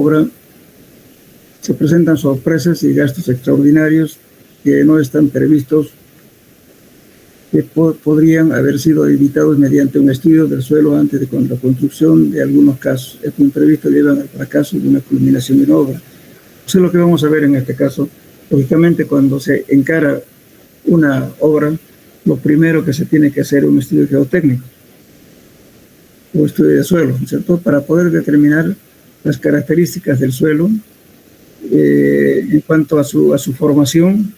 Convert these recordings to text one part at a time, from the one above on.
obra se presentan sorpresas y gastos extraordinarios que no están previstos, que podrían haber sido evitados mediante un estudio del suelo antes de la construcción de algunos casos. Estos imprevistos llevan al fracaso de una culminación en obra. Eso es lo que vamos a ver en este caso. Lógicamente, cuando se encara una obra, lo primero que se tiene que hacer es un estudio geotécnico o estudio de suelo, ¿cierto? Para poder determinar las características del suelo en cuanto a su formación,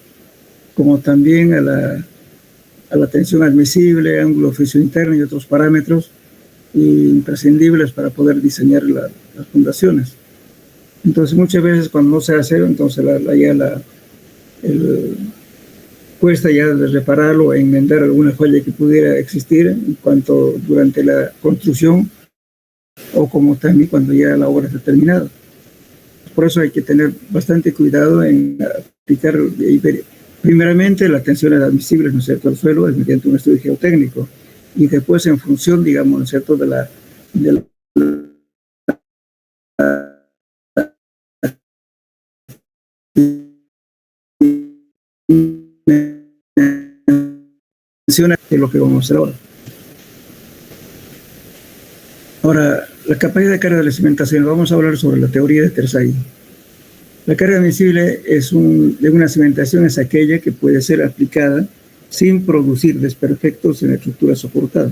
como también a la tensión admisible, ángulo de fricción interno y otros parámetros imprescindibles para poder diseñar las fundaciones. Entonces, muchas veces cuando no se hace, entonces cuesta ya de repararlo o enmendar alguna falla que pudiera existir en cuanto durante la construcción o como también cuando ya la obra está terminada. Por eso hay que tener bastante cuidado en aplicar primeramente las tensiones admisibles, ¿no es cierto?, al suelo mediante un estudio geotécnico y después en función, digamos, ¿no es cierto?, de la de lo que vamos a hacer ahora. Ahora, la capacidad de carga de la cimentación. Vamos a hablar sobre la teoría de Terzaghi. La carga admisible de una cimentación es aquella que puede ser aplicada sin producir desperfectos en la estructura soportada,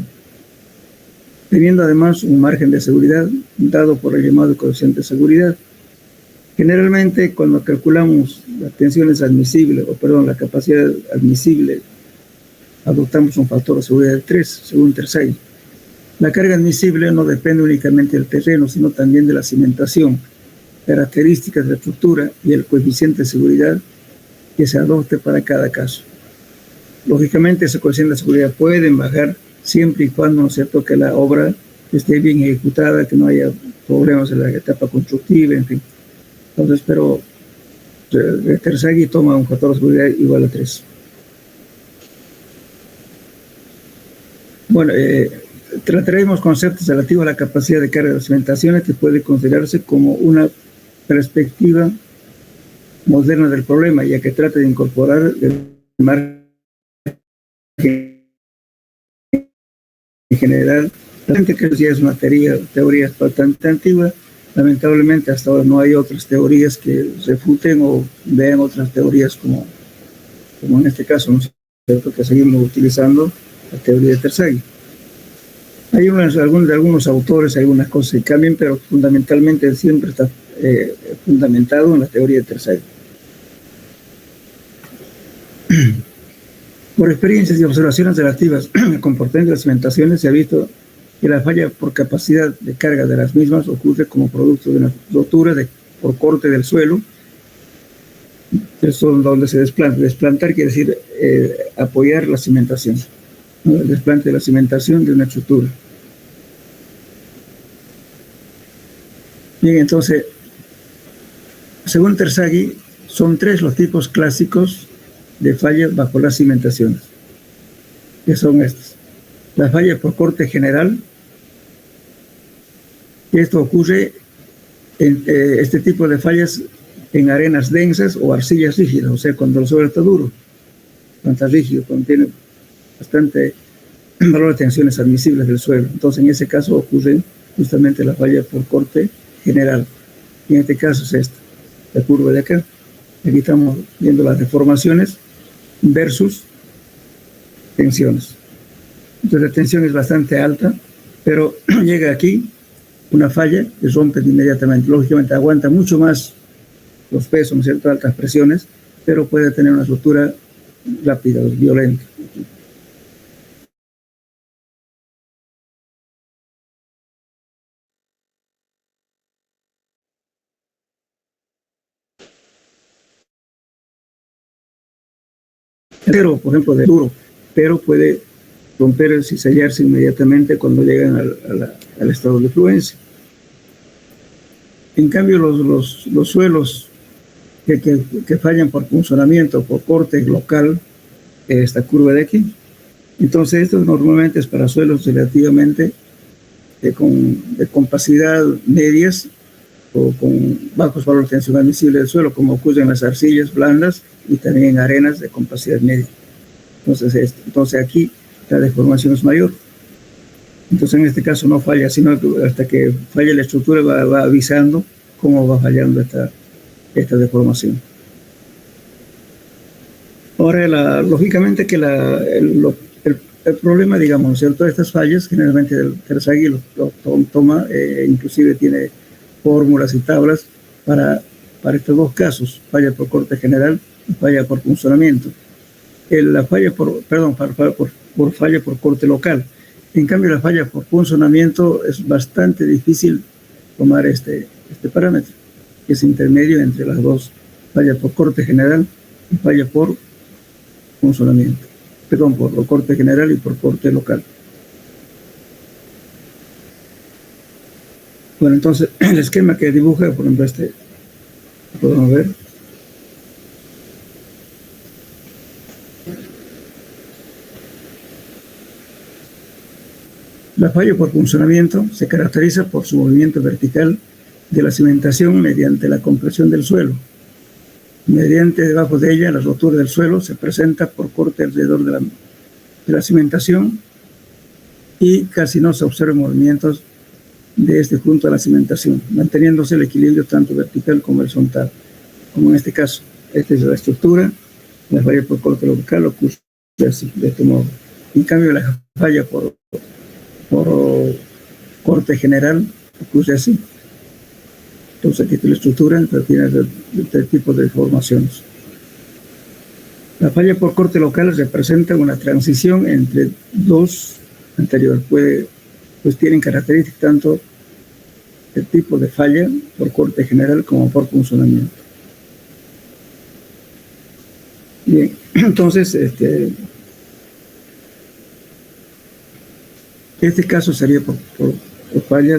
teniendo además un margen de seguridad dado por el llamado coeficiente de seguridad. Generalmente, cuando calculamos las tensiones admisibles, la capacidad admisible, adoptamos un factor de seguridad de 3, según Terzaghi. La carga admisible no depende únicamente del terreno, sino también de la cimentación, características de la estructura y el coeficiente de seguridad que se adopte para cada caso. Lógicamente, ese coeficiente de seguridad puede bajar siempre y cuando, ¿no es cierto?, que la obra esté bien ejecutada, que no haya problemas en la etapa constructiva, en fin. Entonces, pero Terzaghi toma un factor de seguridad igual a 3. Bueno, trataremos conceptos relativos a la capacidad de carga de las cimentaciones que puede considerarse como una perspectiva moderna del problema, ya que trata de incorporar el margen en general. Que ya es una teoría bastante antigua. Lamentablemente hasta ahora no hay otras teorías que refuten o vean otras teorías como en este caso, ¿no es cierto?, que seguimos utilizando la teoría de Terzaghi. Hay algunos autores, algunas cosas que cambian, pero fundamentalmente siempre está fundamentado en la teoría de Terzaghi. Por experiencias y observaciones relativas al comportamiento de las cimentaciones, se ha visto que la falla por capacidad de carga de las mismas ocurre como producto de una rotura por corte del suelo. Eso es donde se desplanta. Desplantar quiere decir apoyar la cimentación, ¿no? El desplante de la cimentación de una estructura. Bien, entonces, según Terzaghi, son 3 los tipos clásicos de fallas bajo las cimentaciones, que son estas. La falla por corte general, que esto ocurre en este tipo de fallas en arenas densas o arcillas rígidas, o sea, cuando el suelo está duro, cuando está rígido, cuando tiene bastante valor de tensiones admisibles del suelo. Entonces, en ese caso ocurre justamente la falla por corte general. Y en este caso es esta, la curva de acá. Aquí estamos viendo las deformaciones versus tensiones. Entonces la tensión es bastante alta, pero llega aquí una falla que rompe inmediatamente. Lógicamente aguanta mucho más los pesos, ¿no es cierto?, altas presiones, pero puede tener una ruptura rápida, violenta. Pero, por ejemplo, de duro, pero puede romperse y sellarse inmediatamente cuando llegan al estado de fluencia. En cambio, los suelos que fallan por funcionamiento, por corte local, esta curva de aquí, entonces esto normalmente es para suelos relativamente de compacidad medias o con bajos valores de tensión admisible del suelo, como ocurre en las arcillas blandas y también en arenas de compacidad media. Entonces aquí la deformación es mayor. Entonces en este caso no falla, sino que hasta que falle la estructura va avisando cómo va fallando esta deformación. Ahora, lógicamente que el problema, digamos, ¿cierto? Estas fallas, generalmente el Terzaghi lo toma, inclusive tiene fórmulas y tablas para estos dos casos, falla por corte general y falla por funcionamiento. La falla por falla por corte local. En cambio, la falla por funcionamiento es bastante difícil tomar este parámetro, que es intermedio entre las dos, falla por corte general y falla por funcionamiento. Por corte general y por corte local. Bueno, entonces, el esquema que dibuja, por ejemplo, podemos ver. La falla por funcionamiento se caracteriza por su movimiento vertical de la cimentación mediante la compresión del suelo. Mediante debajo de ella, la rotura del suelo se presenta por corte alrededor de la cimentación y casi no se observan movimientos de junto a la cimentación, manteniéndose el equilibrio tanto vertical como horizontal, como en este caso. Esta es la estructura, la falla por corte local ocurre así, de este modo. En cambio, la falla por corte general ocurre así. Entonces aquí está la estructura, tiene este tipo de deformaciones. La falla por corte local representa una transición entre dos anteriores. Pues tienen características tanto el tipo de falla por corte general como por funcionamiento. Bien, entonces este caso sería por falla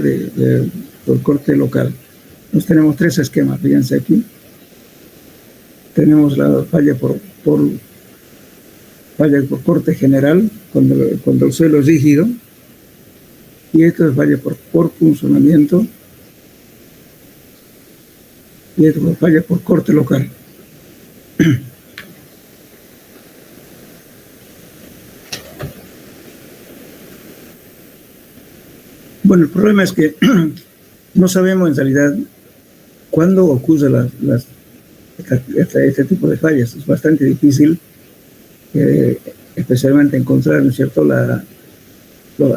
por corte local. Nos tenemos tres esquemas, fíjense aquí. Tenemos la falla por corte general, cuando el suelo es rígido, y esto es falla por funcionamiento, y esto es falla por corte local. Bueno, el problema es que no sabemos en realidad cuándo ocurre este tipo de fallas. Es bastante difícil, especialmente encontrar, ¿no es cierto?,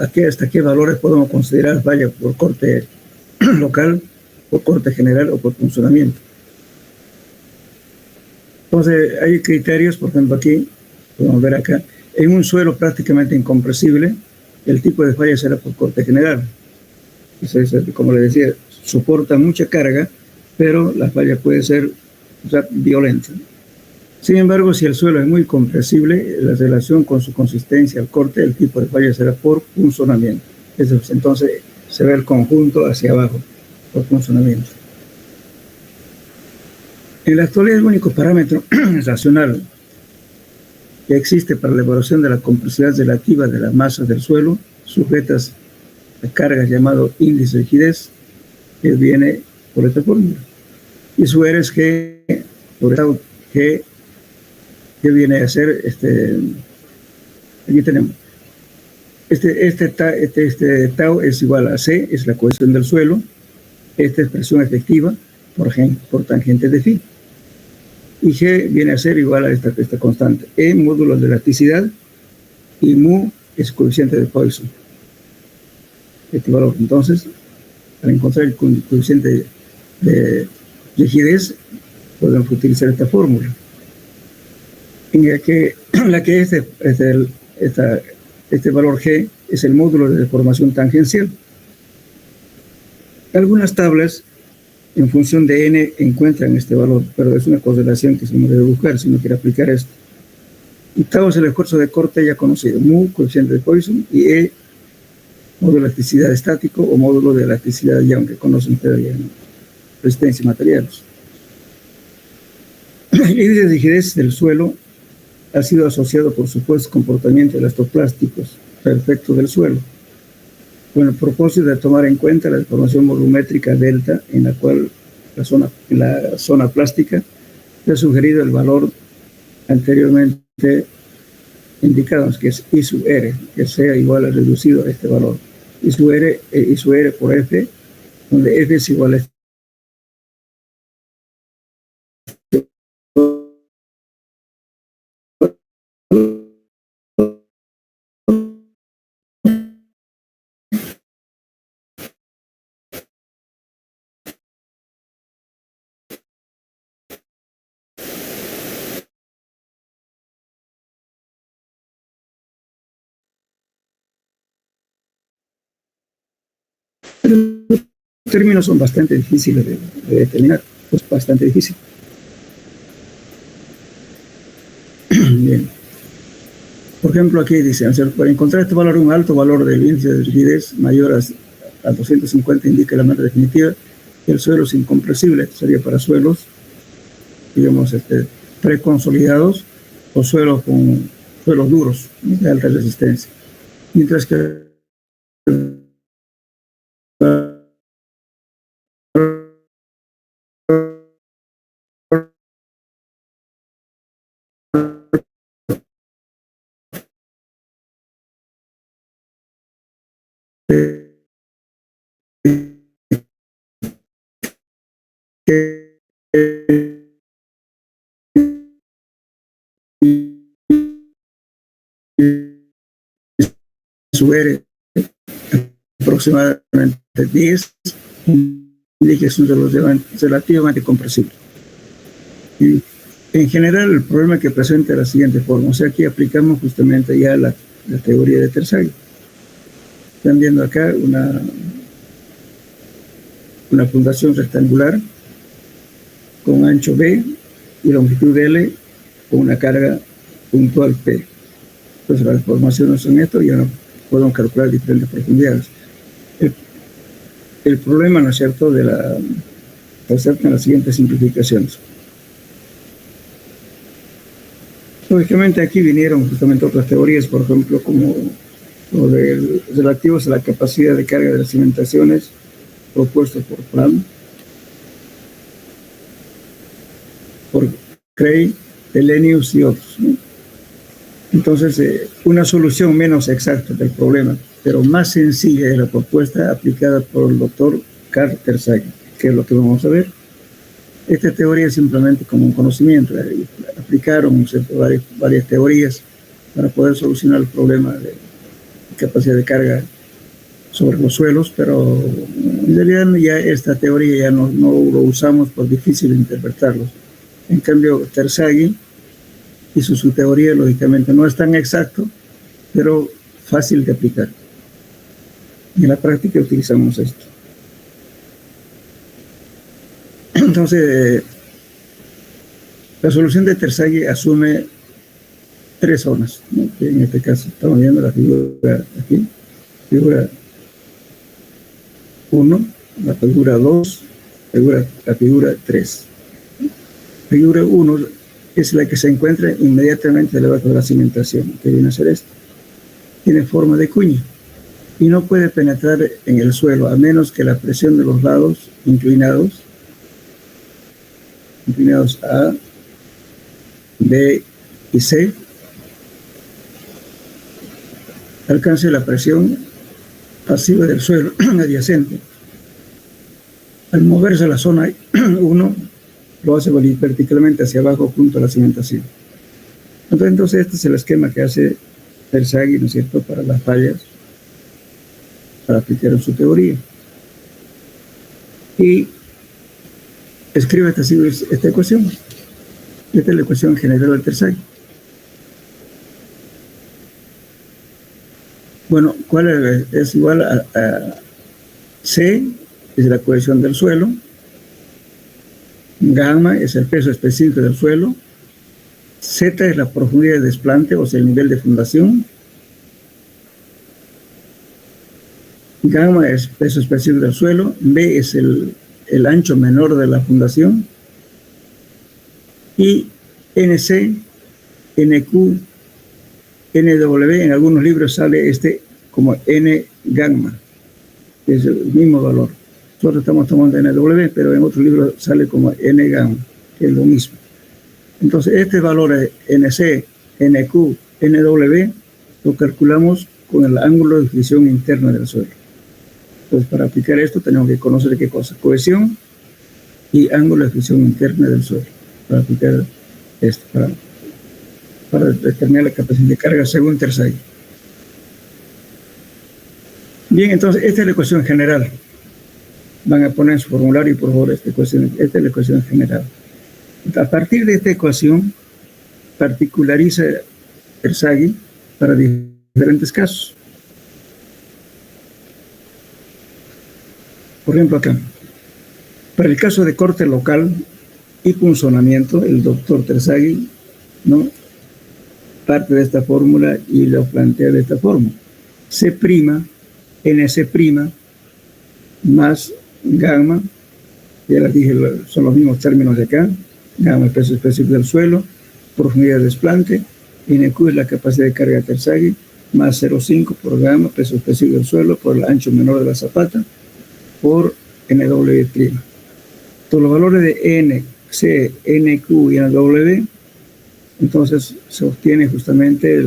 hasta qué valores podemos considerar falla por corte local, por corte general o por funcionamiento. Entonces, hay criterios, por ejemplo, aquí, podemos ver acá, en un suelo prácticamente incompresible, el tipo de falla será por corte general. Entonces, como les decía, soporta mucha carga, pero la falla puede ser violenta. Sin embargo, si el suelo es muy compresible, la relación con su consistencia al corte, el tipo de falla será por funcionamiento. Entonces se ve el conjunto hacia abajo, por funcionamiento. En la actualidad, el único parámetro racional que existe para la evaluación de la compresividad relativa de las masas del suelo sujetas a cargas llamado índice de rigidez, que viene por esta fórmula. Y su R es G por tau G, que viene a ser aquí tenemos este tau es igual a C, es la cohesión del suelo. Esta es presión efectiva por tangente de phi, y G viene a ser igual a esta constante, E módulo de elasticidad, y mu es coeficiente de Poisson, este valor. Entonces, para encontrar el coeficiente de rigidez, podemos utilizar esta fórmula, en la que este valor G es el módulo de deformación tangencial. Algunas tablas, en función de n, encuentran este valor, pero es una correlación que se no debe buscar si no quiere aplicar esto. Y tau es el esfuerzo de corte ya conocido, mu, coeficiente de Poisson, y E, módulo de elasticidad estático o módulo de elasticidad ya, aunque conocen ustedes ya, ¿no?, resistencia y materiales. El índice de rigidez del suelo ha sido asociado por supuesto comportamiento elastoplásticos perfectos del suelo. con el propósito de tomar en cuenta la deformación volumétrica delta, en la cual en la zona plástica se ha sugerido el valor anteriormente indicado, que es I sub R, que sea igual a reducido a este valor. I sub R por F, donde F es igual a este términos son bastante difíciles de determinar, pues bastante difícil. Bien. Por ejemplo, aquí dice, para encontrar este valor, un alto valor del índice de rigidez mayor a 250 indica la meta definitiva que el suelo es incompresible. Esto sería para suelos, digamos, preconsolidados o suelos duros, de alta resistencia. Mientras que subir aproximadamente 10, indica que es un relativamente compresible. Y en general, el problema que presenta es la siguiente forma. O sea, aquí aplicamos justamente ya la teoría de Terzaghi. Están viendo acá una fundación rectangular con ancho B y longitud L con una carga puntual P. Entonces las deformaciones son esto y ahora podemos calcular diferentes profundidades. El problema, ¿no es cierto?, aceptan las siguientes simplificaciones. Lógicamente aquí vinieron justamente otras teorías, por ejemplo, como lo de relativos a la capacidad de carga de las cimentaciones propuestos por Plan, por Cray, Helenius y otros, ¿no? Entonces, una solución menos exacta del problema, pero más sencilla es la propuesta aplicada por el doctor Carl Terzaghi, que es lo que vamos a ver. Esta teoría es simplemente como un conocimiento. Aplicaron varias teorías para poder solucionar el problema de capacidad de carga sobre los suelos, pero en realidad ya esta teoría ya no lo usamos por difícil de interpretarlos. En cambio, Terzaghi hizo su teoría, lógicamente no es tan exacto, pero fácil de aplicar. Y en la práctica utilizamos esto. Entonces, la solución de Terzaghi asume 3 zonas, ¿no? Que en este caso estamos viendo la figura aquí, figura 1, la figura 2, la figura 3. Figura 1 es la que se encuentra inmediatamente debajo de la cimentación, que viene a ser esta. Tiene forma de cuña y no puede penetrar en el suelo a menos que la presión de los lados inclinados A, B y C, alcance la presión pasiva del suelo adyacente. Al moverse a la zona 1, lo hace verticalmente hacia abajo junto a la cimentación. Entonces este es el esquema que hace Terzaghi, ¿no es cierto?, para las fallas, para aplicar en su teoría. Y escribe esta ecuación. Esta es la ecuación general de Terzaghi. Bueno, ¿cuál es igual a C? Es la cohesión del suelo. Gamma es el peso específico del suelo. Z es la profundidad de desplante, o sea, el nivel de fundación. Gamma es peso específico del suelo. B es el ancho menor de la fundación. Y NC, NQ, NW, en algunos libros sale como N gamma, es el mismo valor. Nosotros estamos tomando NW, pero en otro libro sale como N gamma, que es lo mismo. Entonces, este valor de NC, NQ, NW, lo calculamos con el ángulo de fricción interna del suelo. Entonces, para aplicar esto, tenemos que conocer qué cosa: cohesión y ángulo de fricción interna del suelo. Para aplicar esto, para determinar la capacidad de carga según Terzaghi. Bien, entonces, esta es la ecuación general. Van a poner en su formulario, por favor, esta es la ecuación general. A partir de esta ecuación, particulariza Terzaghi para diferentes casos. Por ejemplo, acá, para el caso de corte local y punzonamiento, el doctor Terzaghi, ¿no?, parte de esta fórmula y lo plantea de esta forma: C', NC' más gamma, ya les dije, son los mismos términos de acá: gamma, el peso específico del suelo, profundidad de desplante, NQ es la capacidad de carga de Terzaghi, más 0,5 por gamma, peso específico del suelo, por el ancho menor de la zapata, por NW'. Entonces, los valores de N, C, NQ y NW, entonces se obtiene justamente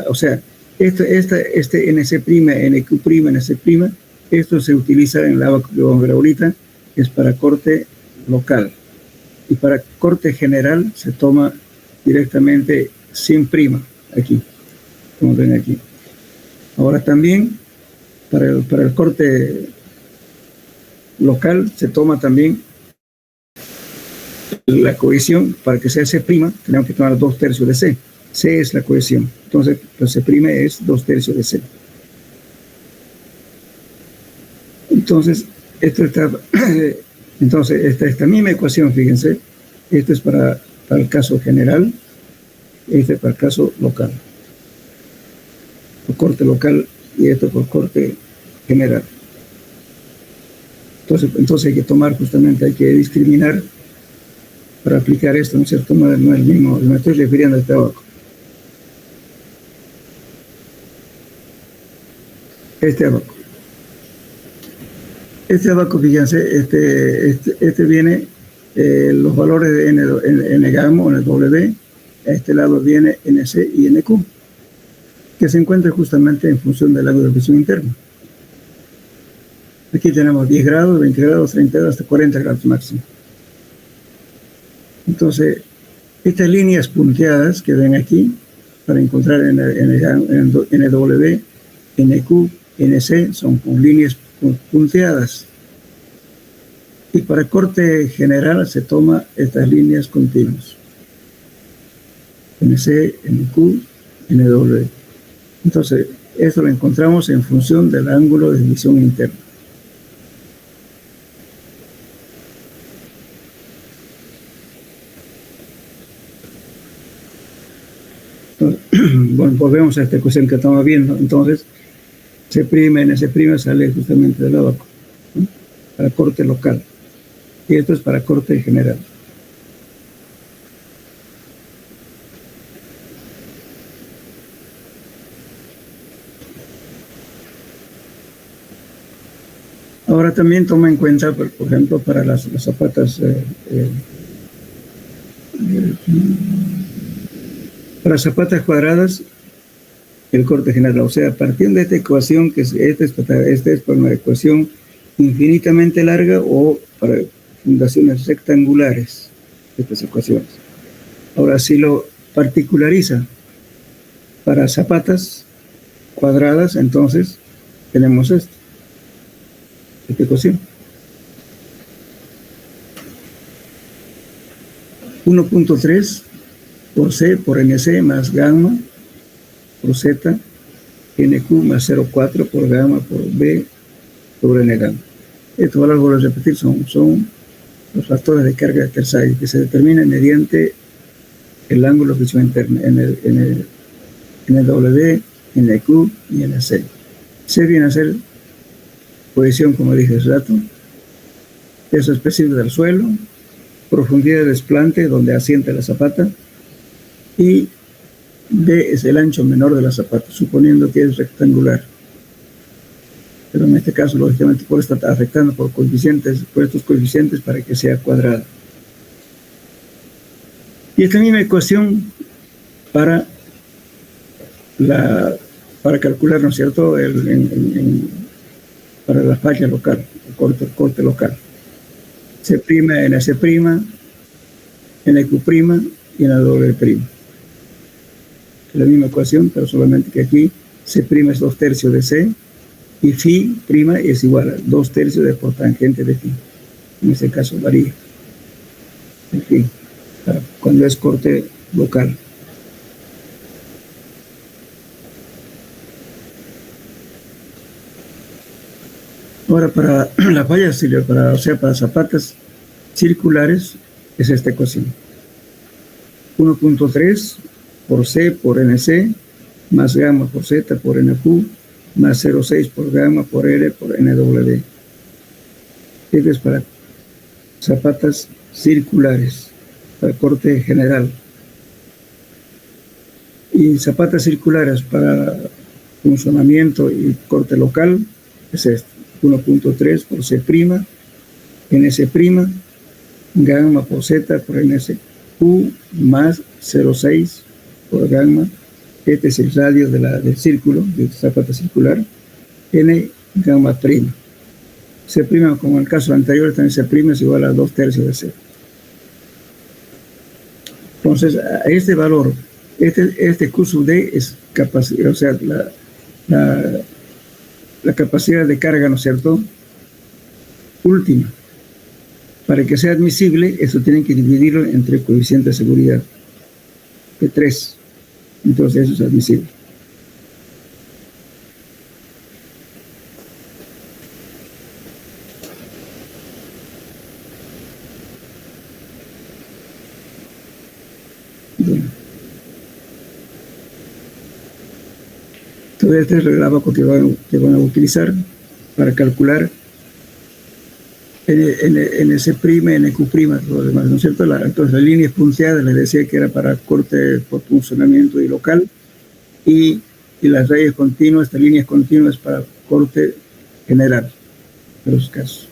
o sea, este NC', NQ', NC', esto se utiliza en el abaco que vamos a ver ahorita, es para corte local. Y para corte general se toma directamente sin prima, aquí, como ven aquí. Ahora también, para el corte local se toma también la cohesión. Para que sea C', tenemos que tomar 2/3 de C. C es la cohesión. Entonces, pues C' es 2/3 de C. Entonces, esta misma ecuación, fíjense, esto es para el caso general, este es para el caso local. Por corte local y esto por corte general. Entonces hay que tomar justamente, hay que discriminar para aplicar esto, ¿no es cierto? No es el mismo, me estoy refiriendo a este abaco. Este abaco, fíjense, este viene, los valores de N gamma o NW, a este lado viene NC y NQ, que se encuentra justamente en función del ángulo de fricción interno. Aquí tenemos 10 grados, 20 grados, 30 grados, hasta 40 grados máximo. Entonces, estas líneas punteadas que ven aquí, para encontrar NW, NQ, NC, son con líneas punteadas. Y para corte general se toma estas líneas continuas: NC, NQ, NW. Entonces, esto lo encontramos en función del ángulo de fricción interna. Bueno, volvemos a esta ecuación que estamos viendo. Entonces, C', NC' sale justamente del abaco, ¿no?, para corte local. Y esto es para corte general. Ahora también toma en cuenta, por ejemplo, para las zapatas, para zapatas cuadradas, el corte general. O sea, partiendo de esta ecuación, que esta es para una ecuación infinitamente larga, o para fundaciones rectangulares, estas ecuaciones. Ahora, si lo particulariza para zapatas cuadradas, entonces tenemos esta ecuación: 1.3 por C por NC más gamma por Z, NQ más 0,4 por gamma por B sobre N gamma. Estos valores, vuelvo a repetir, son los factores de carga de Terzaghi, que se determinan mediante el ángulo de fricción interna, NW, NQ y NC. C viene a ser cohesión, como dije hace rato, peso específico del suelo, profundidad de desplante donde asienta la zapata, y B es el ancho menor de la zapata, suponiendo que es rectangular. pero en este caso, lógicamente, puede estar afectando por estos coeficientes para que sea cuadrada. Y esta misma ecuación para calcular, ¿no es cierto?, para la falla local, el corte local. C', en C', en Q' y en la W'. La misma ecuación, pero solamente que aquí C' es 2/3 de C y Φ' es igual a 2/3 de por tangente de Φ. En este caso varía. En fin, cuando es corte local. Ahora, para la falla, para zapatas circulares, es esta ecuación. 1.3 por C por NC, más gamma por Z por NQ, más 0.6 por gamma por R por NW. Esto es para zapatas circulares, para corte general. Y zapatas circulares para funcionamiento y corte local es este. 1.3 por C', NC', gamma por Z por NQ, más 0.6 por gamma. Este es el radio del círculo, de zapata circular, N gamma prima. C', como en el caso anterior, también C' es igual a 2/3 de C. Entonces, a este valor, este Q sub D es capacidad, o sea, la capacidad de carga, ¿no es cierto?, última. Para que sea admisible, eso tienen que dividirlo entre coeficiente de seguridad de 3. Entonces eso es admisible. Bien. Todo este es el gráfico que van a utilizar para calcular en C', en Q', todo lo demás, ¿no es cierto? Entonces la línea punteada les decía que era para corte por funcionamiento y local, y las rayas continuas, estas líneas continuas para corte general, en los casos.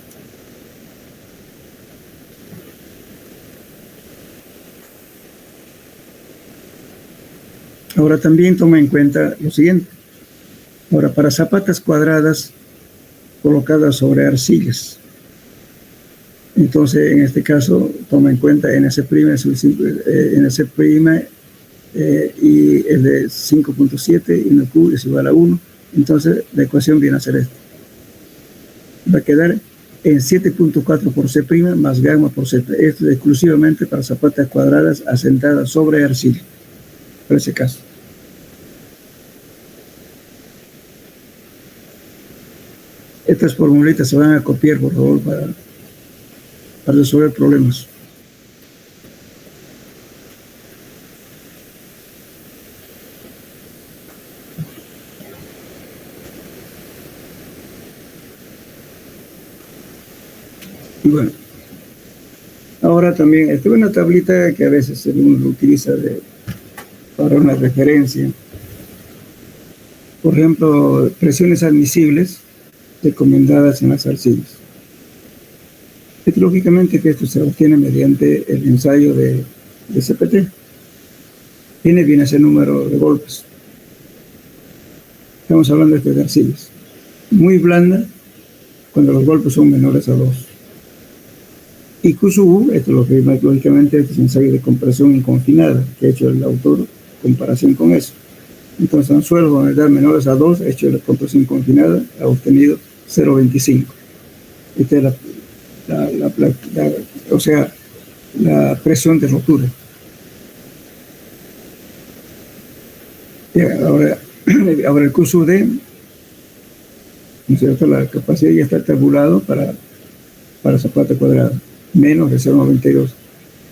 Ahora también toma en cuenta lo siguiente. Ahora, para zapatas cuadradas colocadas sobre arcillas, entonces en este caso toma en cuenta NC', y es de 5.7 y NQ es igual a 1. Entonces la ecuación viene a ser esta. Va a quedar en 7.4 por C' más gamma por Z. Esto es exclusivamente para zapatas cuadradas asentadas sobre arcilla, por ese caso. Estas formulitas se van a copiar, por favor, para resolver problemas. Y bueno, ahora también, esta es una tablita que a veces uno lo utiliza para una referencia. Por ejemplo, presiones admisibles recomendadas en las arcillas. Lógicamente que esto se obtiene mediante el ensayo de CPT. Viene ese número de golpes. Estamos hablando de arcillas. Muy blanda cuando los golpes son menores a 2. Y Q sub U, esto es lo que lógicamente es el ensayo de compresión inconfinada que ha hecho el autor en comparación con eso. Entonces, en suelos donde da menores a 2, ha hecho la compresión confinada, ha obtenido 0.25. Esta es la presión de rotura. Ahora el Q sub D, ¿no es cierto? La capacidad ya está tabulado para zapata cuadrada, menos de 0.92.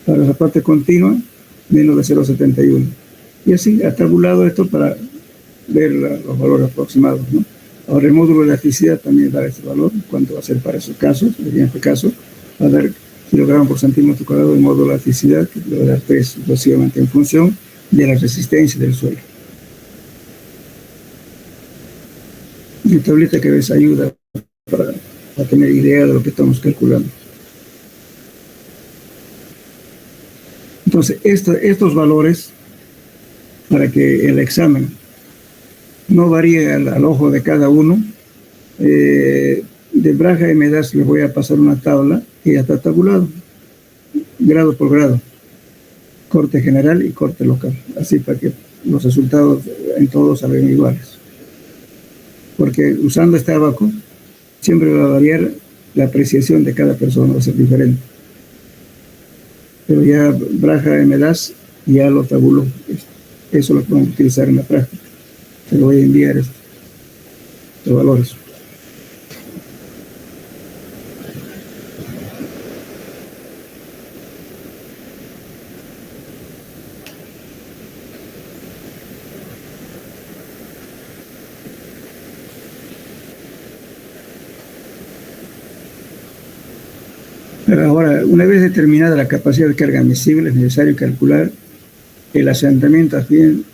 Para zapata continua, menos de 0.71. Y así ha tabulado esto para ver los valores aproximados, ¿no? Ahora el módulo de elasticidad también da este valor, cuánto va a ser para esos casos. En este caso va a dar kilogramos por centímetro cuadrado de módulo de elasticidad, que lo va a dar 3 sucesivamente en función de la resistencia del suelo. Mi tablita que ves ayuda para tener idea de lo que estamos calculando. Entonces, estos valores, para que el examen no varíe al ojo de cada uno, de Braja y Medas les voy a pasar una tabla que ya está tabulado, grado por grado, corte general y corte local, así para que los resultados en todos salgan iguales. Porque usando este abaco, siempre va a variar la apreciación de cada persona, va a ser diferente. Pero ya Braja y Medas ya lo tabuló. Eso lo podemos utilizar en la práctica. Te lo voy a enviar estos valores. Pero ahora, una vez determinada la capacidad de carga admisible, es necesario calcular el asentamiento a fin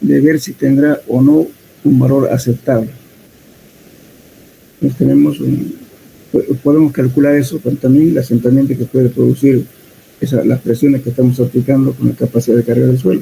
de ver si tendrá o no un valor aceptable. Entonces podemos calcular eso, pero también el asentamiento que puede producir las presiones que estamos aplicando con la capacidad de carga del suelo.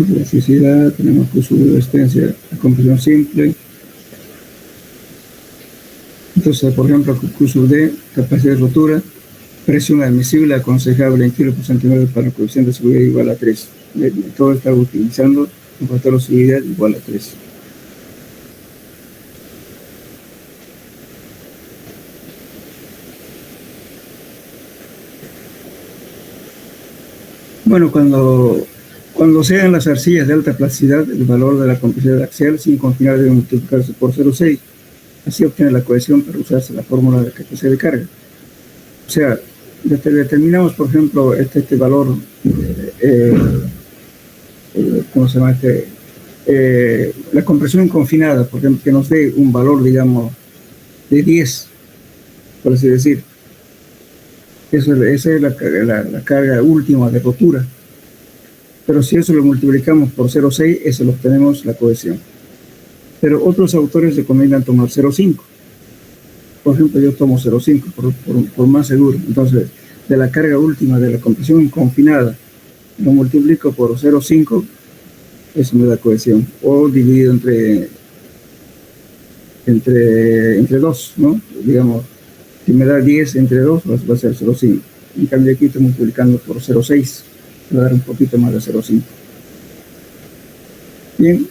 Elasticidad, tenemos curso de resistencia a compresión simple. Entonces, por ejemplo, curso de capacidad de rotura, presión admisible aconsejable en kilo por centímetro para el coeficiente de seguridad igual a 3. Todo está utilizando un factor de seguridad igual a 3. Bueno, cuando sean las arcillas de alta plasticidad, el valor de la complejidad axial sin confinar debe multiplicarse por 0,6. Así obtiene la cohesión para usarse la fórmula de capacidad de carga. O sea, determinamos, por ejemplo, este valor, ¿cómo se llama? La compresión confinada, por ejemplo, que nos dé un valor, digamos, de 10, por así decir. Esa es la carga última de rotura. Pero si eso lo multiplicamos por 0,6, eso lo obtenemos la cohesión. Pero otros autores recomiendan tomar 0,5. Por ejemplo, yo tomo 0,5 por más seguro. Entonces, de la carga última de la compresión confinada, lo multiplico por 0,5, eso me da cohesión. O dividido entre 2, ¿no? Digamos, si me da 10 entre 2, va a ser 0,5. En cambio, aquí estoy multiplicando por 0,6. Va a dar un poquito más de 0,5. Bien.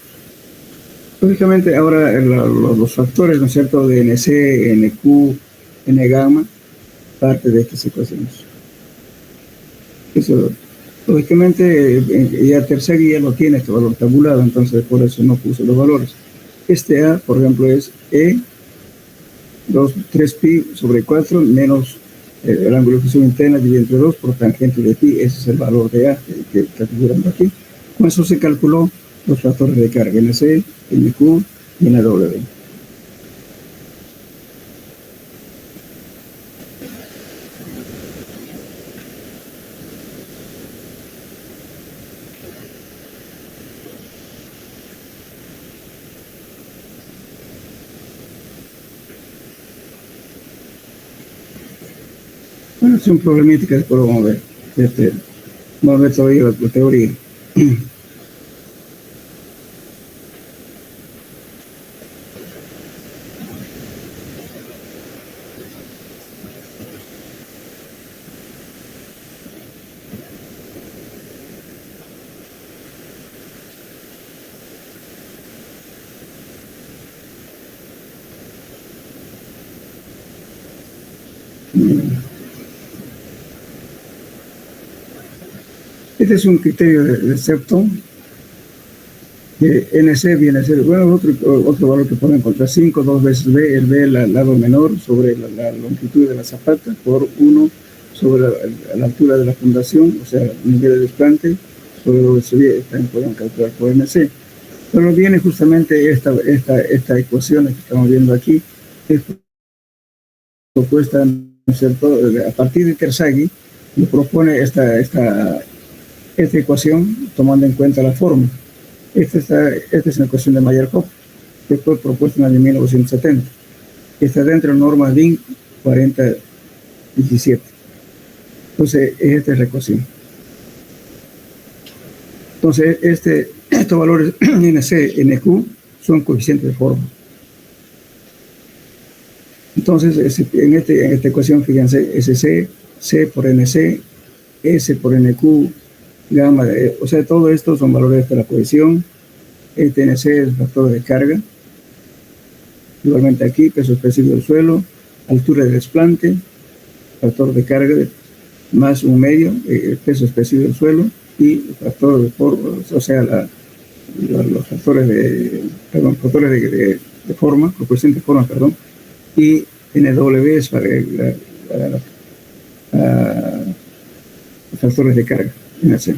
Lógicamente, ahora los factores, ¿no es cierto?, de NC, NQ, N gamma, parte de estas ecuaciones. Eso, lógicamente, ya tercer guía lo tiene este valor tabulado, entonces por eso no puse los valores. Este A, por ejemplo, es E 3pi sobre 4 menos el ángulo de fusión interna dividido entre 2 por tangente de pi. Ese es el valor de A que está figurando aquí. Con eso se calculó los factores de carga, NC, NQ y NW. Bueno, es un problemita que después vamos a ver. Vamos a ver todavía la teoría. Este es un criterio de Septon, que NC viene a ser, bueno, otro valor que podemos encontrar, 5, 2 veces B, el B el lado menor sobre la longitud de la zapata, por 1 sobre la altura de la fundación, o sea, nivel de desplante, sobre lo que se ve, también podemos calcular por NC. Pero viene justamente esta ecuación que estamos viendo aquí, es propuesta, ¿no es cierto?, a partir de Terzaghi, lo propone esta ecuación tomando en cuenta la forma. Esta es una ecuación de Mayer-Hopf, que fue propuesta en el año 1970. Está dentro de la norma DIN 4017. Entonces, esta es la ecuación. Entonces, estos valores NC, NQ, son coeficientes de forma. Entonces, en esta ecuación, fíjense, SC, C por NC, S por NQ, gamma, o sea, todo esto son valores de la cohesión. NC es el factor de carga. Igualmente aquí, peso específico del suelo, altura del desplante, factor de carga más un medio, peso específico del suelo, y factor de forma, o sea, los factores de forma, coeficiente de forma, perdón, y NW es para los factores de carga, NC.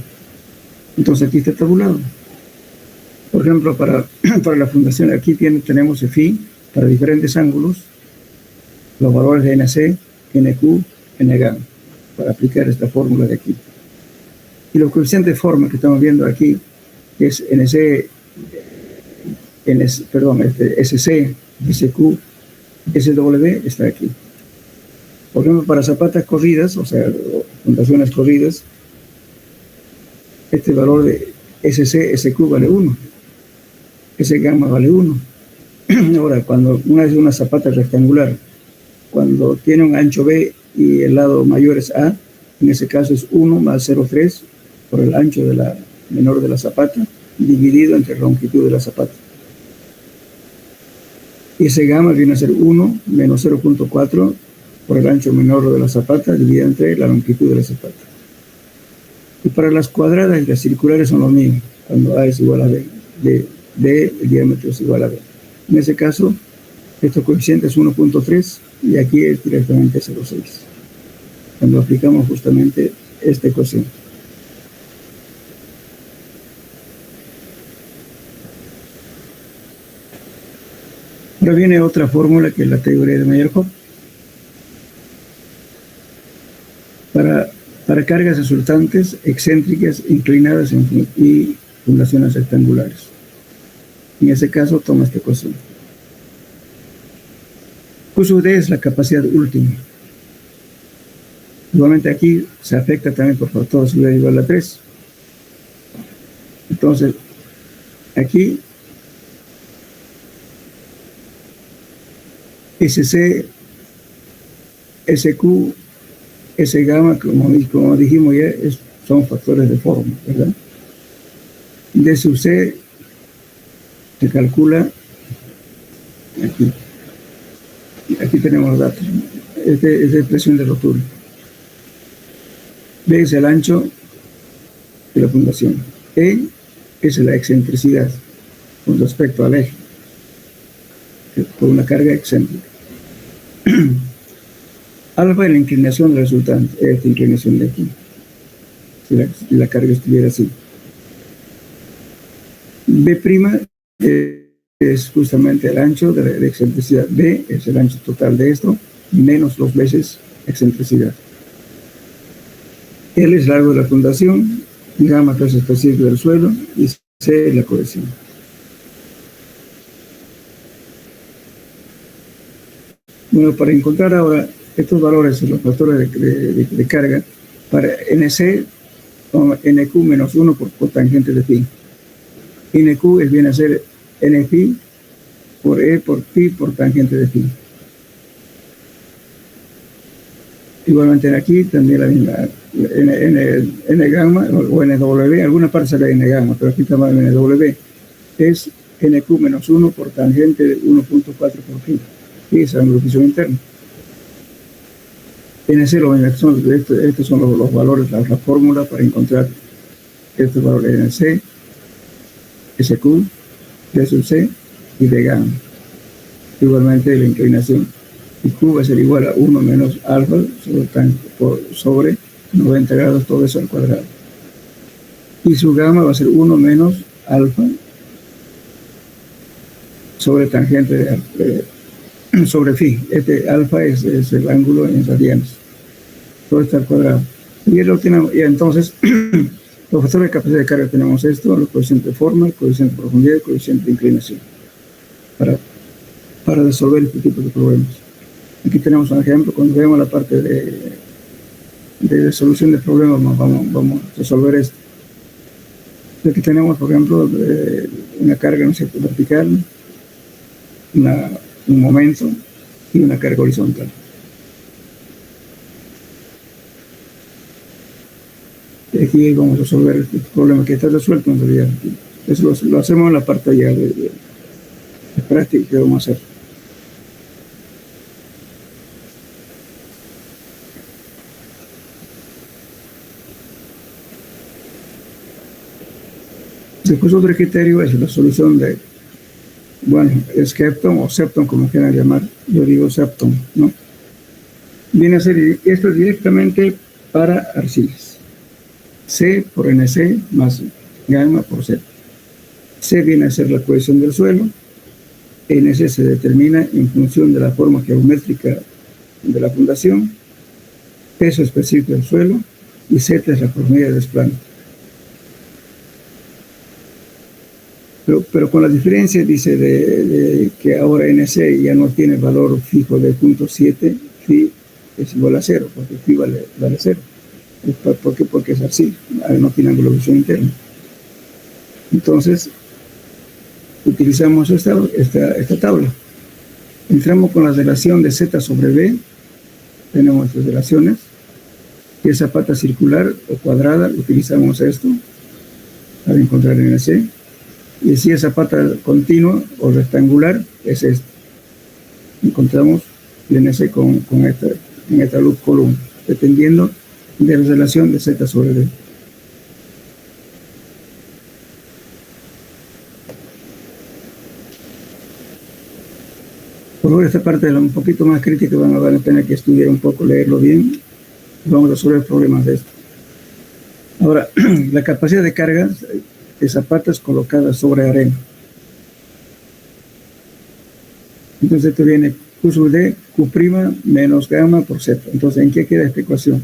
Entonces aquí está tabulado. Por ejemplo, para la fundación, aquí tenemos phi para diferentes ángulos, los valores de NC, NQ, NG, para aplicar esta fórmula de aquí. Y los coeficientes de forma que estamos viendo aquí, que es SC, SQ, SW, está aquí. Por ejemplo, para zapatas corridas, o sea, fundaciones corridas, este valor de SC, SQ vale 1. Ese gamma vale 1. Ahora, cuando una zapata rectangular, cuando tiene un ancho B y el lado mayor es A, en ese caso es 1 más 0,3 por el ancho de la menor de la zapata, dividido entre la longitud de la zapata. Y ese gamma viene a ser 1 menos 0,4 por el ancho menor de la zapata, dividido entre la longitud de la zapata. Y para las cuadradas y las circulares son lo mismo, cuando A es igual a B, D, el diámetro es igual a B. En ese caso, estos coeficientes es 1,3 y aquí es directamente 0,6. Cuando aplicamos justamente esta ecuación. Ahora viene otra fórmula que es la teoría de Mayer-Hopf. Para cargas resultantes excéntricas inclinadas y fundaciones rectangulares. En ese caso, toma esta ecuación. QSUD es la capacidad última. Igualmente aquí se afecta también por factor de seguridad igual a 3. Entonces, aquí SC, SQ, S gamma, como dijimos ya, son factores de forma, ¿verdad? D sub C se calcula aquí. Aquí tenemos los datos. Es la expresión de rotura. B es el ancho de la fundación. E es la excentricidad con respecto al eje, por una carga excéntrica. Alfa es la inclinación del resultante, esta inclinación de aquí, si la carga estuviera así. B' es justamente el ancho de la excentricidad. B es el ancho total de esto, menos 2 veces excentricidad. L es el largo de la fundación, gamma peso específico del suelo, y C es la cohesión. Bueno, para encontrar ahora estos valores, los factores de carga, para NC, NQ menos 1 por cotangente de phi. NQ viene a ser N phi por E por pi por tangente de phi. Igualmente aquí también la misma N gamma o NW, alguna parte será N gamma, pero aquí también NW es NQ menos 1 por tangente de 1,4 por pi. Y esa es la angulación interna. NC, estos son los valores, la fórmula para encontrar estos valores NC, SQ, D sub C y de gamma. Igualmente la inclinación. Y Q va a ser igual a 1 menos alfa sobre 90 grados, todo eso al cuadrado. Y su gamma va a ser 1 menos alfa sobre tangente sobre phi. Este alfa es el ángulo en radianes. Todo está al cuadrado. Y entonces, los factores de capacidad de carga tenemos esto, los coeficientes de forma, el coeficiente de profundidad y el coeficiente de inclinación, para resolver este tipo de problemas. Aquí tenemos un ejemplo. Cuando veamos la parte de solución de problemas, vamos a resolver esto. Aquí tenemos, por ejemplo, una carga, ¿no es cierto?, vertical, un momento y una carga horizontal. Y aquí vamos a resolver este problema que está resuelto en realidad. Eso lo hacemos en la parte ya de práctica que vamos a hacer. Después otro criterio es la solución de, Skepton o Septon, como quieran llamar. Yo digo Septon, ¿no? Viene a ser esto directamente para arcillas. C por NC más gamma por Z. C viene a ser la cohesión del suelo. NC se determina en función de la forma geométrica de la fundación, peso específico del suelo, y Z es la profundidad de desplante. Pero con la diferencia, dice, de que ahora NC ya no tiene valor fijo de 0.7, phi es igual a 0, porque phi vale 0. ¿Por qué? Porque es así, no tiene angulación interna. Entonces, utilizamos esta tabla. Entramos con la relación de Z sobre B, tenemos estas relaciones, y esa pata circular o cuadrada, utilizamos esto para encontrar NC. Y si esa pata continua o rectangular es esta. Encontramos el NC en esta luz columna, dependiendo de la relación de Z sobre B. Por ahora esta parte es un poquito más crítica, van a tener que estudiar un poco, leerlo bien, y vamos a resolver problemas de esto. Ahora, la capacidad de carga de zapatas colocadas sobre arena. Entonces esto viene Q sub D, Q' menos gamma por Z. Entonces, ¿en qué queda esta ecuación?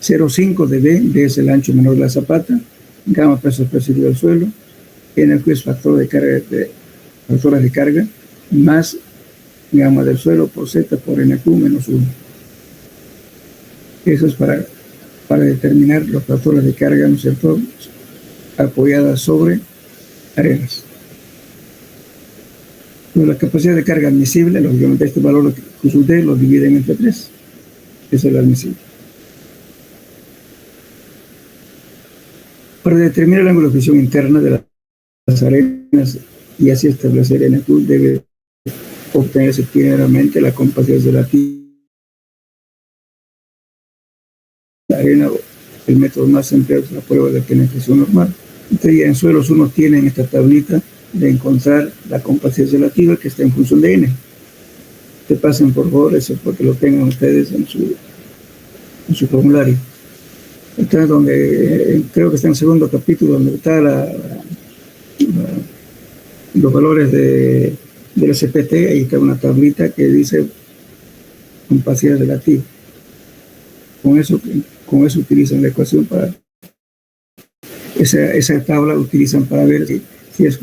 0,5 de D es el ancho menor de la zapata, gamma peso específico del suelo, NQ es factor de carga, factores de carga, más gamma del suelo por Z por NQ menos 1. Eso es para determinar los factores de carga, ¿no es cierto?, apoyadas sobre arenas. Pero la capacidad de carga admisible, lógicamente este valor Q sub D lo dividen entre 3. Eso es el admisible. Para determinar el ángulo de fricción interna de las arenas y así establecer NQ, debe obtenerse primeramente la compacidad relativa de la arena. El método más empleado es la prueba de penetración normal. Entonces, en suelos uno tiene en esta tablita de encontrar la compacidad relativa que está en función de n. Te pasen por favor eso porque lo tengan ustedes en su formulario. Entonces, donde creo que está en el segundo capítulo, donde está los valores del SPT, ahí está una tablita que dice compacidad relativa. Con eso utilizan la ecuación para esa tabla utilizan para ver si es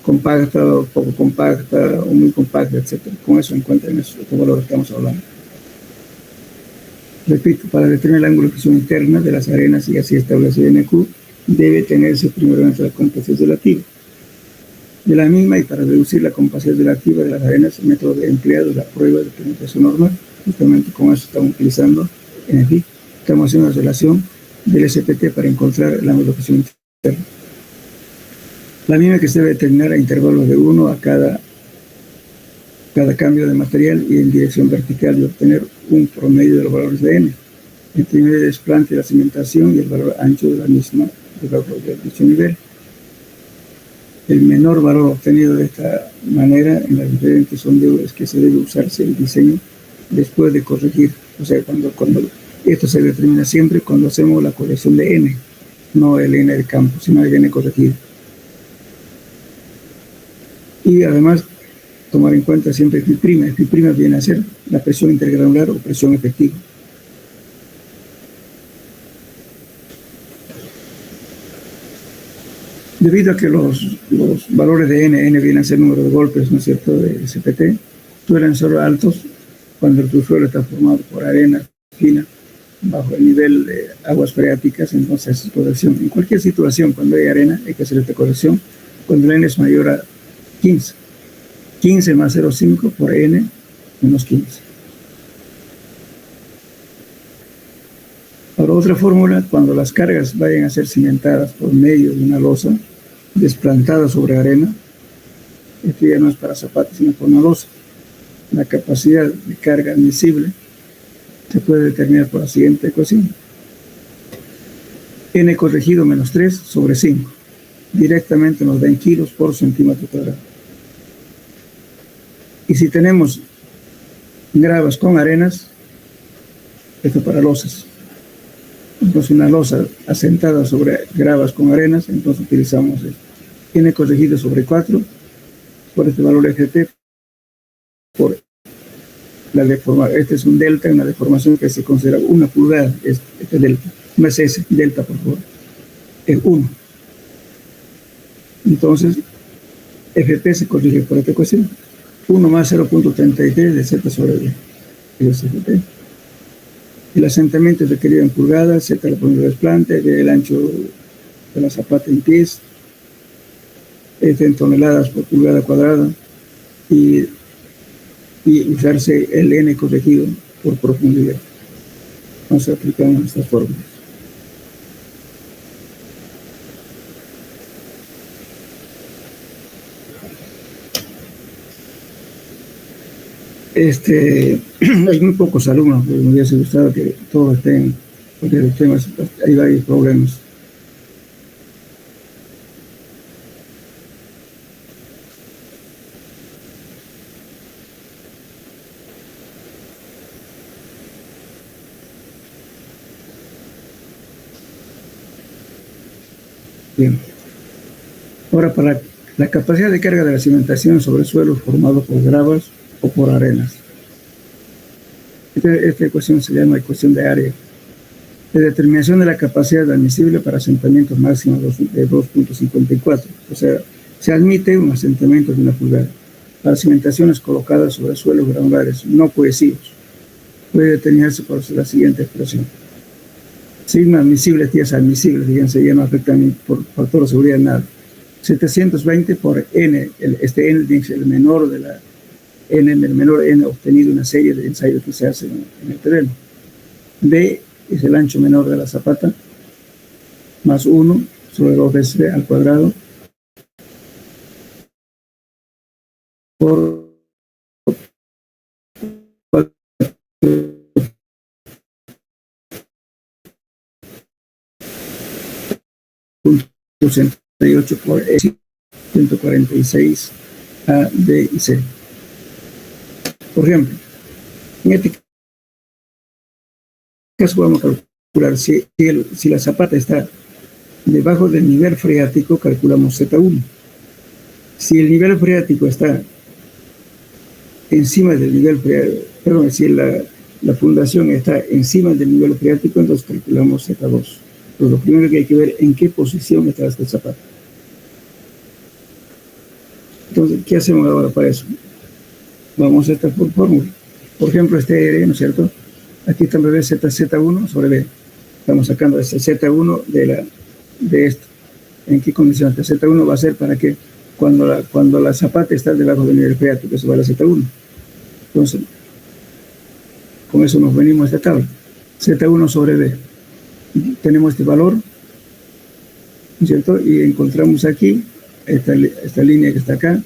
compacta o poco compacta o muy compacta, etc. Con eso encuentran estos valores que estamos hablando. Repito, para determinar el ángulo de fricción interna de las arenas y así establecer NQ, debe tenerse primeramente la compacidad relativa de la misma, y para reducir la compacidad relativa de las arenas, el método empleado es la prueba de penetración normal. Justamente con eso estamos utilizando NF. Estamos haciendo una relación del SPT para encontrar el ángulo de fricción interna. La misma que se debe determinar a intervalos de 1 a cada cambio de material y en dirección vertical, y obtener un promedio de los valores de N, el nivel de desplante de la cimentación y el valor ancho de la misma de dicho nivel. El menor valor obtenido de esta manera en las diferentes sondeos es que se debe usarse el diseño después de corregir. O sea, cuando esto se determina siempre cuando hacemos la corrección de N, no el N de campo, sino el N corregido. Y además, tomar en cuenta siempre Φ'. Φ' viene a ser la presión intergranular o presión efectiva. Debido a que los valores de N vienen a ser número de golpes, ¿no es cierto?, de SPT, suelen ser altos cuando el subsuelo está formado por arena fina bajo el nivel de aguas freáticas. Entonces, corrección. En cualquier situación, cuando hay arena, hay que hacer esta corrección. Cuando el N es mayor a 15. 15 más 0,5 por N menos 15. Ahora, otra fórmula, cuando las cargas vayan a ser cimentadas por medio de una losa desplantada sobre arena, esto ya no es para zapatos, sino por una losa. La capacidad de carga admisible se puede determinar por la siguiente ecuación. N corregido menos 3 sobre 5. Directamente nos da en kilos por centímetro cuadrado. Y si tenemos gravas con arenas, esto para losas. Entonces, una losa asentada sobre gravas con arenas, entonces utilizamos esto. N corregido sobre 4 por este valor FT por la deformación. Este es un delta, una deformación que se considera 1 pulgada, este delta. No es S, delta, por favor. Es 1. Entonces, FP se corrige por esta ecuación. 1 más 0.33 de Z sobre D. Es FP. El asentamiento es requerido en pulgadas, Z la ponemos de desplante, el ancho de la zapata en pies, en toneladas por pulgada cuadrada, y usarse el N corregido por profundidad. Vamos a aplicar estas fórmulas. Hay muy pocos alumnos, pero me hubiese gustado que todos estén, porque los temas, hay varios problemas. Bien. Ahora, para la capacidad de carga de la cimentación sobre suelos formados por gravas o por arenas. Esta ecuación se llama ecuación de área. De determinación de la capacidad admisible para asentamientos máximos de 2.54. O sea, se admite un asentamiento de 1 pulgada para cimentaciones colocadas sobre suelos granulares no cohesivos. Puede determinarse por la siguiente expresión. Sigma admisible, es admisible, fíjense, ya no afecta por factor de seguridad nada. 720 por N, este N es el menor de la N, el menor N obtenido en una serie de ensayos que se hacen en el terreno. D es el ancho menor de la zapata, más 1 sobre 2 veces B al cuadrado, por 68 por E, 146 A, B y C. Por ejemplo, en este caso vamos a calcular si la zapata está debajo del nivel freático, calculamos Z1. Si el nivel freático está encima del nivel freático, perdón, si la fundación está encima del nivel freático, entonces calculamos Z2. Entonces, lo primero que hay que ver en qué posición está esta zapata. Entonces, ¿qué hacemos ahora para eso? Vamos a esta fórmula. Por ejemplo, este R, ¿no es cierto? Aquí está el bebé Z1 sobre B. Estamos sacando ese Z1 de esto. ¿En qué condición? Este Z1 va a ser para que cuando la zapata está debajo del nivel freático, eso va a la Z1. Entonces, con eso nos venimos a esta tabla. Z1 sobre B. Tenemos este valor, ¿no es cierto? Y encontramos aquí esta línea que está acá.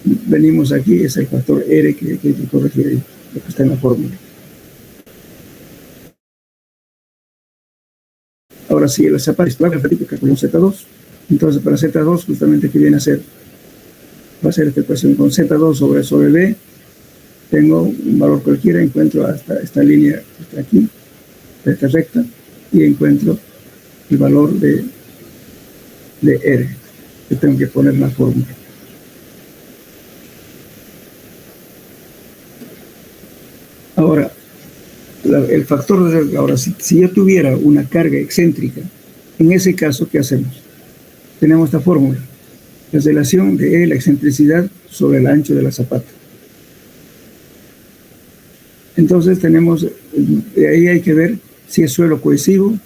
Venimos aquí, es el factor R que hay que corregir ahí, lo que está en la fórmula. Ahora sí, la zapata está con Z2. Entonces, para Z2, justamente, ¿qué viene a ser? Va a ser esta ecuación con Z2 sobre B. Tengo un valor cualquiera, encuentro hasta esta línea que está aquí, esta recta, y encuentro el valor de R, que tengo que poner en la fórmula. Ahora, el factor de... Ahora, si yo tuviera una carga excéntrica, en ese caso, ¿qué hacemos? Tenemos esta fórmula. La relación de la excentricidad sobre el ancho de la zapata. Entonces tenemos, de ahí hay que ver si es suelo cohesivo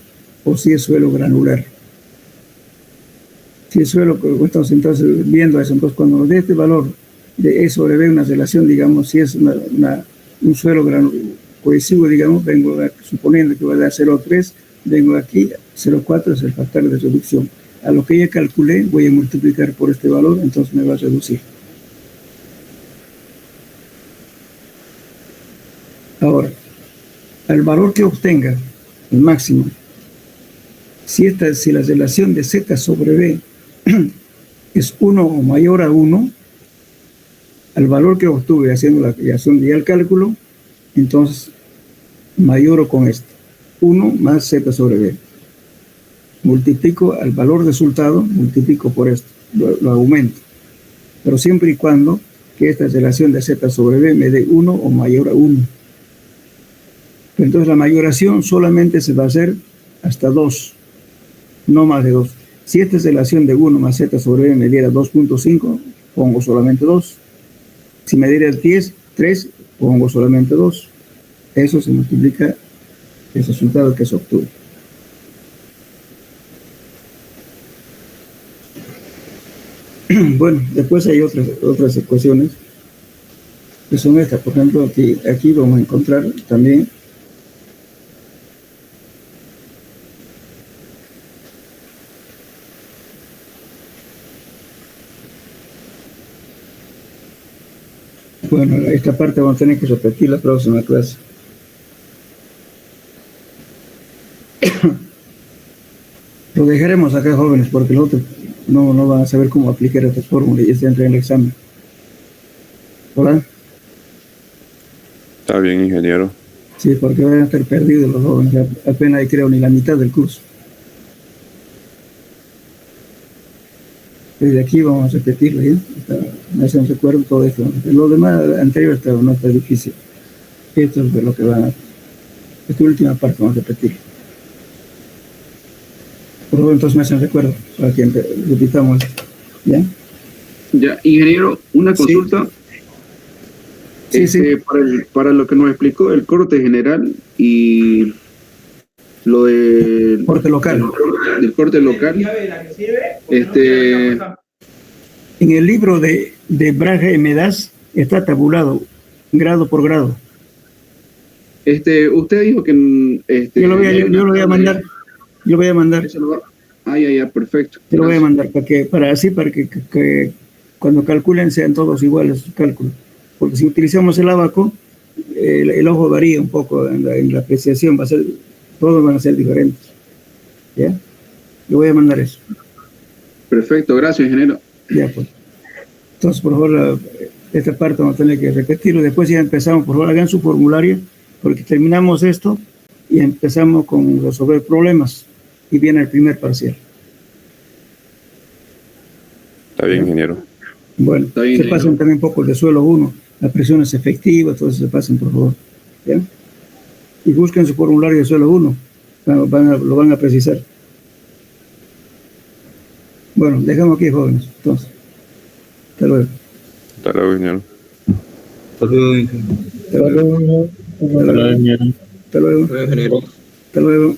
o si es suelo granular. Si es suelo, estamos entonces viendo eso. Entonces cuando nos dé este valor de E sobre B, una relación, digamos, si es un suelo cohesivo, digamos, suponiendo que va a dar 0,3, vengo aquí, 0,4 es el factor de reducción. A lo que ya calculé, voy a multiplicar por este valor, entonces me va a reducir. Ahora, al valor que obtenga, el máximo, si la relación de Z sobre B es 1 o mayor a 1, al valor que obtuve haciendo la creación y el cálculo, entonces mayoro con esto, 1 más Z sobre B. Multiplico al valor resultado, multiplico por esto, lo aumento. Pero siempre y cuando que esta relación de Z sobre B me dé 1 o mayor a 1. Entonces la mayoración solamente se va a hacer hasta 2, no más de 2. Si esta relación de 1 más Z sobre B me diera 2.5, pongo solamente 2. Si me diera 3, pongo solamente 2. Eso se multiplica el resultado que se obtuvo. Bueno, después hay otras ecuaciones que son estas. Por ejemplo, aquí vamos a encontrar también bueno, esta parte vamos a tener que repetir la próxima clase. Lo dejaremos acá, jóvenes, porque los otros no van a saber cómo aplicar esta fórmula y se entra en el examen. ¿Hola? Está bien, ingeniero. Sí, porque van a estar perdidos los jóvenes, ya apenas creo ni la mitad del curso. Desde aquí vamos a repetirlo, ¿ya? Me hacen recuerdo todo esto. Lo demás anterior no está difícil. Esto es de lo que van a... Esta última parte vamos a repetir. Por favor, entonces me hacen recuerdo para que repitamos. ¿Ya? Ya, ingeniero, una consulta. Sí. Sí. Para lo que nos explicó el corte general y lo del corte local. Del corte local. En el libro de Braga y Medas está tabulado grado por grado. Usted dijo que yo lo voy a mandar. Yo voy a mandar. Ya, perfecto. Te lo voy a mandar para que cuando calculen sean todos iguales sus cálculos. Porque si utilizamos el abaco, el ojo varía un poco en la apreciación, todos van a ser diferentes. ¿Ya? Yo voy a mandar eso. Perfecto, gracias, ingeniero. Ya, pues. Entonces, por favor, esta parte vamos a tener que repetirlo. Después ya empezamos, por favor, hagan su formulario, porque terminamos esto y empezamos con resolver problemas. Y viene el primer parcial. Está bien, ingeniero. Bueno, se pasen también un poco el de suelo 1, las presiones efectivas, todo eso se pasen, por favor. ¿Ya? Y busquen su formulario de suelo 1, lo van a precisar. Bueno, dejamos aquí, jóvenes, entonces. Hasta luego. Hasta luego, ingeniero. Hasta luego, ingeniero. Hasta luego. Hasta luego. Hasta luego.